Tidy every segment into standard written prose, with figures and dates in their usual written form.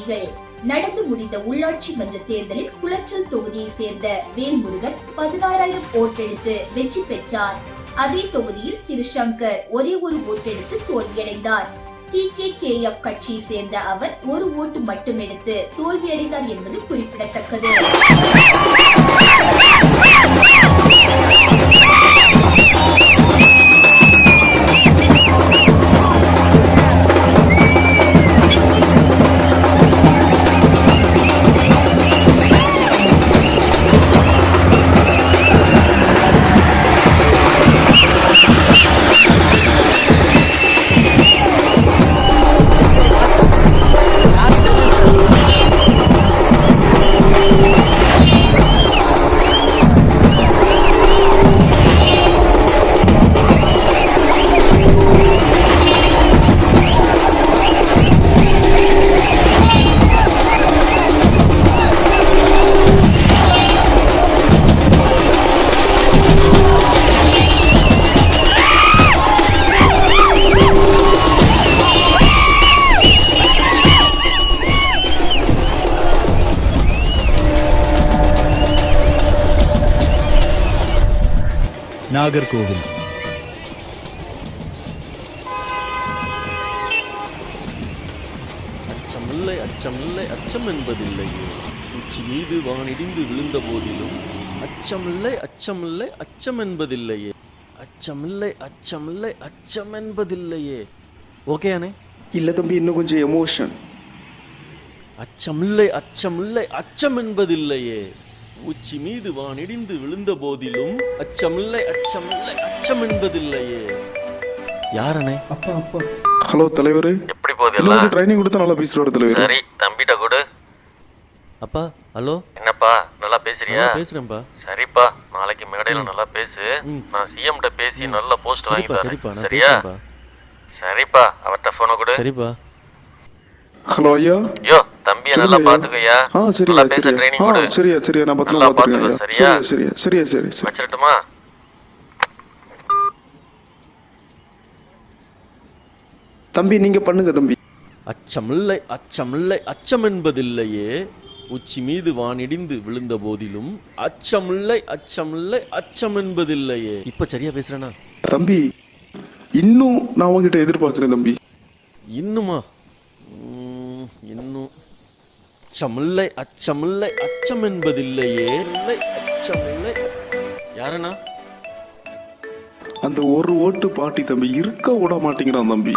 செய்திகள். நடந்து முடிந்த உள்ளாட்சி மன்ற தேர்தலில் குளச்சல் தொகுதியை சேர்ந்த வேல்முருகன் 16,000 ஓட்டெடுத்து வெற்றி பெற்றார். அதே தொகுதியில் திரு சங்கர் ஒரே ஒரு ஓட்டெடுத்து தோல்வியடைந்தார். TKKF கட்சியை சேர்ந்த அவர் ஒரு ஓட்டு மட்டும் எடுத்து தோல்வியடைந்தார் என்பது குறிப்பிடத்தக்கது. நாகர்கோவில். அச்சமில்லை அச்சமில்லை அச்சம் என்பதில்லையே, உச்சி மீது வானிடிந்து விழுந்த போதிலும் அச்சமில்லை அச்சமில்லை அச்சம் என்பதில்லையே, அச்சமில்லை அச்சமில்லை அச்சம் என்பதில்லையே. ஓகே அண்ணே? இல்லை தம்பி, இன்னும் கொஞ்சம் எமோஷன். அச்சமில்லை அச்சமில்லை அச்சம் என்பதில்லையே, உச்சி மீது வானிடிந்து விழுந்த போதிலும் அச்சமில்லை அச்சமில்லை அச்சம் என்பதில்லையே. யாரனே? அப்பா அப்பா. ஹலோ தலைவரே, எப்படி போகுது? ட்ரைனிங் கொடுத்தா நல்லா பேசுறாரு தலைவர். சரி, தம்பிட்ட கொடு. அப்பா ஹலோ. என்னப்பா நல்லா பேசுறியா? பேசுறேன்ப்பா. சரிப்பா, நாளைக்கு மேடையில நல்லா பேசு. நான் CM கிட்ட பேசி நல்ல போஸ்ட் வாங்கி தரேன். சரியா? சரிப்பா, அவர்ட்ட போன் கொடு. சரிப்பா. ஹலோ ஐயா. யோ தம்பியை நல்லா பாத்துக்கயா. சரியா சரியா. ட்ரைனிங் கொடு. சரியா சரியா, நான் பத்திரமா பாத்துக்கிறேன். சரியா சரியா சரியா சரி. வச்சிரட்டுமா? தம்பி நீங்க பண்ணுங்க தம்பி. அச்சமில்லை அச்சமில்லை அச்சம் என்பதில்லையே, உச்சி மீது வானிடிந்து விழுந்த போதிலும் அச்சமில்லை அச்சமில்லை அச்சம் என்பதில்லையே. இப்ப சரியா பேசுறேனா தம்பி? இன்னும் நான் உங்ககிட்ட எதிர்பார்க்கிறேன் தம்பி. இன்னுமா? இன்னும் அச்சமில்லை அச்சமில்லை அச்சம் என்பதில்லையே, இல்லை அச்சமில்லை. யாரனா? அந்த ஒரு ஓட்டு பாட்டி தம்பி இருக்க விட மாட்டேங்கிறான் தம்பி.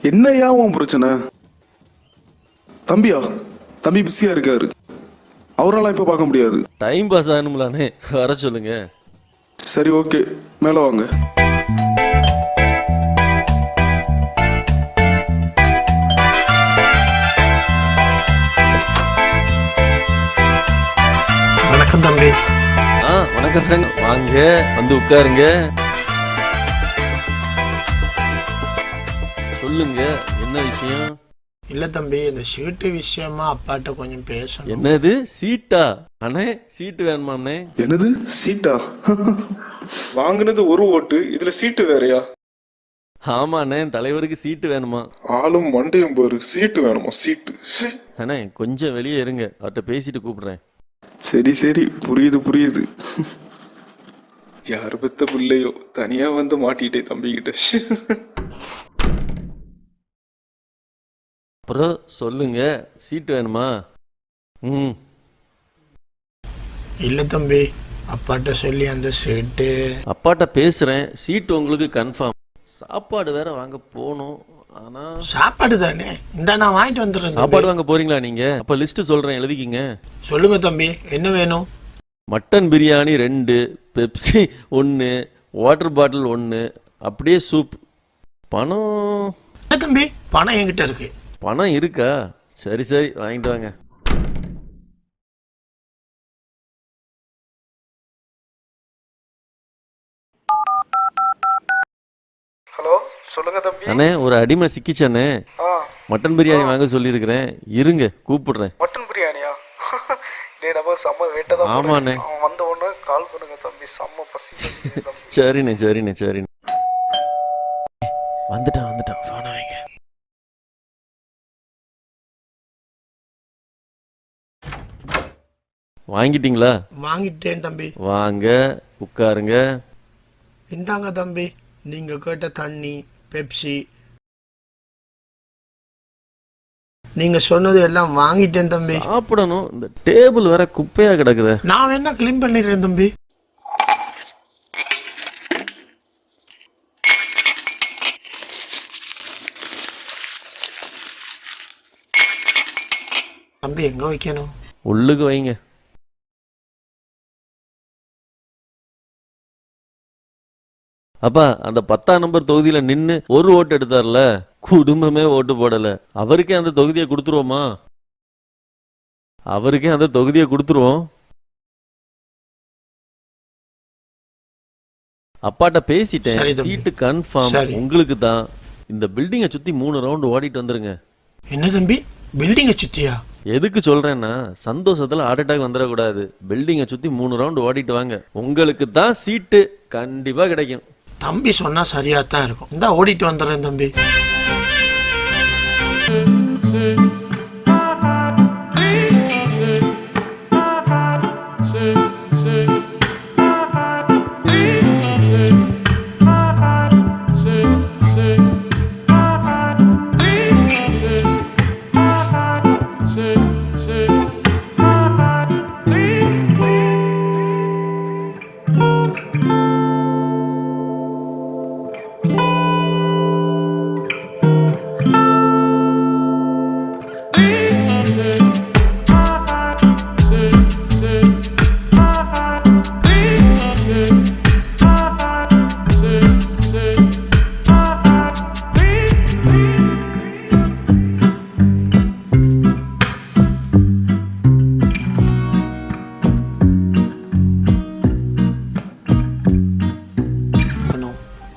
என்னையா உன் பிரச்சனை? தம்பியா, தம்பி பிஸியா இருக்காரு, அவரால் இப்ப பார்க்க முடியாது. டைம் பாஸ் ஆகணும்லானே, வர சொல்லுங்க. சரி ஓகே, மேல வாங்க. வணக்கம் தம்பி. வணக்கம், வாங்க வந்து உட்காருங்க. சொல்லுங்க, என்ன விஷயம்? இல்ல தம்பி, இந்த சீட்டு விஷயமா அப்பாட்ட கொஞ்சம் பேசணும். என்னது சீட்டா? அண்ணே சீட்டு வேணுமாண்ணே? என்னது சீட்டா? வாங்கினது ஒரு ஓட்டு, இதுல சீட்டு வேறையா? ஆமாண்ணே, தலைவருக்கு சீட்டு வேணுமா? ஆளும் மண்டையும் பாரு, சீட்டு வேணுமா? சீட்டு. அண்ணே கொஞ்சம் வெளியே இருங்க, அவர்கிட்ட பேசிட்டு கூப்பிடுறேன். சரி சரி, புரியுது புரியுது. யாரு பெத்த பிள்ளையோ தனியா வந்து மாட்டிட்டே தம்பி கிட்ட. அப்புறம் சொல்லுங்க, சீட்டு வேணுமா? இல்ல தம்பி, அப்பாட்ட சொல்லி அந்த சீட்டு. அப்பாட்ட பேசுறேன், சீட்டு உங்களுக்கு கன்ஃபார்ம். சாப்பாடு வேற வாங்க போகணும். ஆனா சாப்பாடு தானே, இந்த நான் வாங்கிட்டு வந்துடுறேன். சாப்பாடு வாங்க போறீங்களா நீங்க? அப்ப லிஸ்ட் சொல்றேன், எழுதிக்கிங்க. சொல்லுங்க தம்பி, என்ன வேணும்? Mutton biryani 2, Pepsi 1, water bottle 1, அப்படியே சூப். பணம் தம்பி, பணம் என்கிட்ட இருக்கு. பணம் இருக்கா? சரி சரி, வாங்கிட்டு வாங்க. ஹலோ, சொல்லுங்க தம்பி. அண்ணே ஒரு அடிமை சிக்கிச்சண்ணே, மட்டன் பிரியாணி வாங்க சொல்லியிருக்கிறேன், இருங்க கூப்பிடுறேன். மட்டன் பிரியாணியா? ஆமாண்ணே. வந்த உடனே கால் பண்ணுங்க தம்பி, செம்ம பசி. சரிண்ணே சரிண்ணே சரிண்ணே. வந்துட்டான் ஃபோனை வைங்க. வாங்கிட்டீங்களா? வாங்கிட்டேன் தம்பி. வாங்க உட்காருங்க. இந்தாங்க தம்பி, நீங்க கேட்ட தண்ணி, பெப்சி, நீங்க சொன்னது எல்லாம் வாங்கிட்டேன் தம்பி. சாப்பிடணும். இந்த டேபிள் வேற குப்பையா கிடக்குது. நான் வேணா கிளீன் பண்ணிடுறேன் தம்பி. தம்பி எங்க வைக்கணும்? உள்ளுக்கு வைங்க. அப்பா, அந்த 10ஆம் நம்பர் தொகுதியில நின்னு ஒரு ஓட்டு எடுத்தார்ல, குடும்பமே ஓட்டு போடல. அவருக்கே அந்த தொகுதியை கொடுத்துருவோமா? அவருக்கே அந்த தொகுதியை கொடுத்துருவோம். அப்பாட்ட பேசிட்டேன். சரி தம்பி. சீட்டு கன்ஃபார்ம் சரி. உங்களுக்கு தான். இந்த பில்டிங்கை சுத்தி 3 ரவுண்டு ஓடிட்டு வந்துருங்க. என்ன தம்பி, பில்டிங்கை சுத்தியா? எதுக்கு சொல்றேன்னா, சந்தோஷத்துல ஹார்ட் அட்டாக் வந்துடக்கூடாது. பில்டிங்கை சுத்தி 3 ரவுண்டு ஓடிட்டு வாங்க. உங்களுக்கு தான் சீட்டு கண்டிப்பா கிடைக்கும். தம்பி சொன்னா சரியா தான் இருக்கும். இந்தா ஓடிட்டு வந்துடுறேன் தம்பி.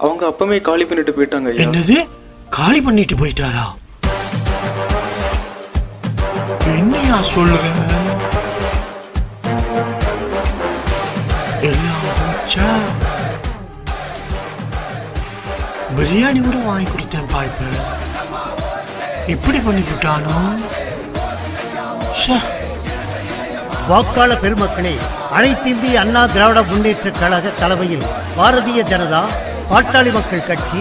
அவங்க அப்பமே காலி பண்ணிட்டு போயிட்டாங்க ஐயா. என்னது, காலி பண்ணிட்டு போயிட்டாரா? என்னையா சொல்ற? எல்லாம் போச்சா? பிரியாணி கூட வாங்கி கொடுத்தேன் பாய்ப்பு, இப்படி பண்ணி விட்டானோ? வாக்காளர் பெருமக்களே, அனைத்திந்திய அண்ணா திராவிட முன்னேற்ற கழக தலைமையில் பாரதிய ஜனதா பாட்டாளி மக்கள் கட்சி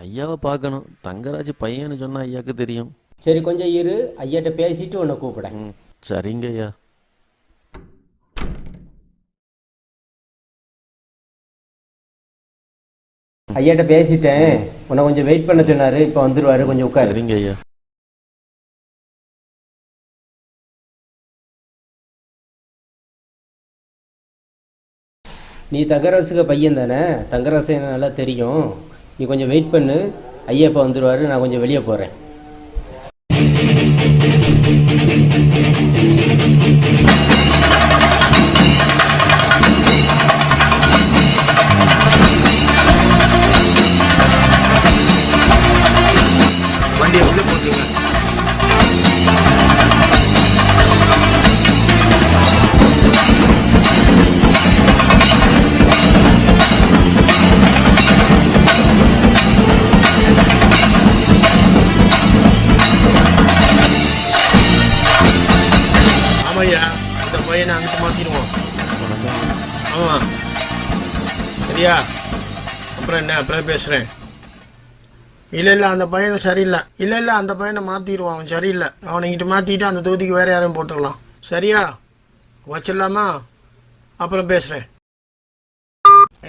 ஐயாவை பார்க்கணும். தங்கராஜ் பையன்னு சொன்னா ஐயாக்கு தெரியும். சரி, கொஞ்சம் இரு, ஐயாட்ட பேசிட்டு உன்னை கூப்பிடேன். சரிங்க ஐயா. ஐயாட்ட பேசிட்டேன், உன்னை கொஞ்சம் வெயிட் பண்ண சொன்னாரு. இப்போ வந்துருவாரு, கொஞ்சம் உட்காரு. சரிங்க ஐயா. நீ தங்கராசுக்கு பையன் தானே? தங்கராசு எனக்கு நல்லா தெரியும். நீ கொஞ்சம் வெயிட் பண்ணு, ஐயா இப்போ வந்துருவாரு. நான் கொஞ்சம் வெளியே போகிறேன். வண்டியை உள்ள போட்டுருங்க. ஆமாய்யா, இந்த பையனை அங்கிட்டு மாற்றிடுவோம். ஆமாம், சரியா? அப்புறம் என்ன, அப்புறம் பேசுகிறேன். இல்லை அந்த பையனை சரியில்லை. இல்லை அந்த பையனை மாற்றிடுவான். அவன் சரியில்லை. அவனை இங்கிட்டு மாற்றிட்டு அந்த தொகுதிக்கு வேறு யாரையும் போட்டுடலாம். சரியா? வச்சிடலாமா? அப்புறம் பேசுகிறேன்.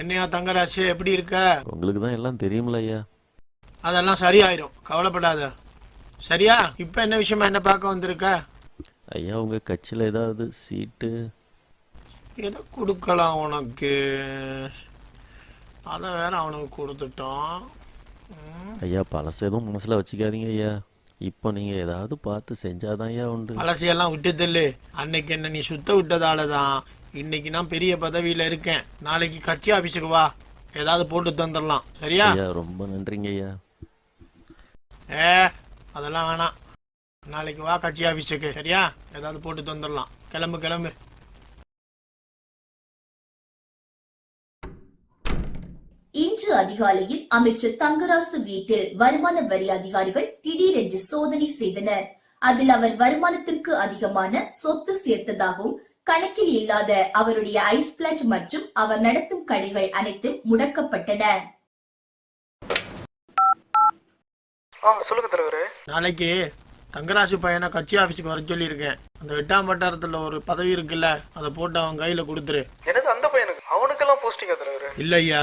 என்னையா தங்கராசு, எப்படி இருக்க? உங்களுக்கு தான் எல்லாம் தெரியுமில்ல ஐயா. அதெல்லாம் சரியாயிரும், கவலைப்படாத. சரியா? இப்போ என்ன விஷயமா என்ன பார்க்க வந்திருக்க? ஐயா, உங்க கட்சியில் ஏதாவது சீட்டு எதை கொடுக்கலாம் உனக்கு? அதை வேற அவனுக்கு கொடுத்துட்டோம். ஐயா, பழச எதுவும் மனசுல வச்சுக்காதீங்க ஐயா. இப்போ நீங்க ஏதாவது பார்த்து செஞ்சாதான் ஐயா உண்டு. பழசையெல்லாம் விட்டுதல்லு. அன்னைக்கு என்ன நீ சுத்த விட்டதால தான் இன்னைக்கு நான் பெரிய பதவியில் இருக்கேன். நாளைக்கு கட்சி ஆஃபீஸுக்கு வா, ஏதாவது போட்டு தந்துடலாம். சரியா? ஐயா, ரொம்ப நன்றிங்க ஐயா. அதெல்லாம் வேணாம். நாளைக்கு வா கட்சி ஆஃபீஸுக்கு. சரியா? ஏதாவது போட்டு தந்துடலாம். கிளம்பு. இன்று அதிகாலையில் அமைச்சர் தங்கராசு வீட்டில் வருமான வரி அதிகாரிகள் திடீரென்று சோதனை செய்தனர். அதில் அவர் வருமானத்திற்கு அதிகமான சொத்து சேர்த்ததாகவும் கணக்கில் இல்லாத அவருடைய ஐஸ் பிளான்ட் மற்றும் அவர் நடத்தும் கடைகள் அனைத்தும் முடக்கப்பட்டன. சொல்லுங்க தலைவரே. நாளைக்கு தங்கராசு பையனை கட்சி ஆஃபீஸுக்கு வர சொல்லியிருக்கேன். அந்த 8ஆம் வட்டாரத்தில் ஒரு பதவி இருக்குல்ல, அதை போட்டு அவன் கையில் கொடுத்துரு. எனக்கு அந்த பையனுக்கு அவனுக்கெல்லாம் போஸ்டிங்கா தலைவரே? இல்லையா,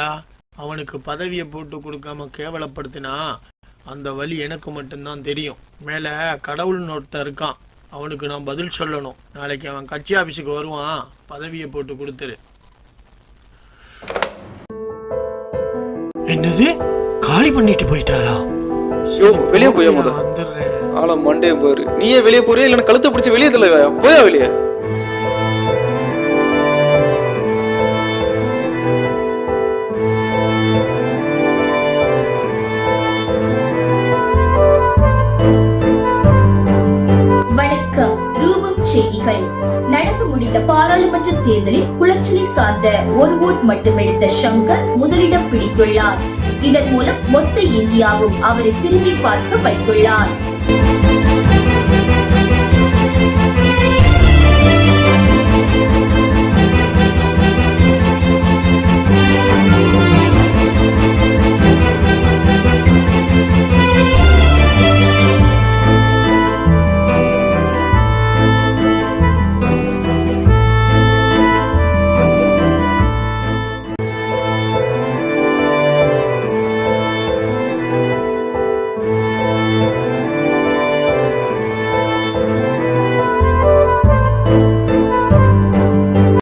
அவனுக்கு பதவியை போட்டு கொடுக்காம கேவலப்படுத்தினா அந்த வழி எனக்கு மட்டும்தான் தெரியும். மேலே கடவுள்னு ஒருத்தன் இருக்கான், அவனுக்கு நான் பதில் சொல்லணும். நாளைக்கு அவன் கட்சி ஆஃபீஸுக்கு வருவான், பதவியை போட்டு கொடுத்துரு. என்னது, காலி பண்ணிட்டு போயிட்டாரா? வெளியே போயா முத வந்துடுறேன். ஆள மண்டே பாரு. நீயே வெளியே போறியா இல்லைன்னா கழுத்தை பிடிச்சி வெளியே தள்ள போயா வெளியே. வணக்கம். ரூபம் செய்திகள். நடந்து முடிந்த பாராளுமன்ற தேர்தலில் குளச்சலை சார்ந்த ஒரு ஓட் மட்டும் எடுத்த சங்கர் முதலிடம் பிடித்துள்ளார். இதன் மூலம் மொத்த இந்தியாவும் அவரை திரும்பி பார்க்க வைத்துள்ளார்.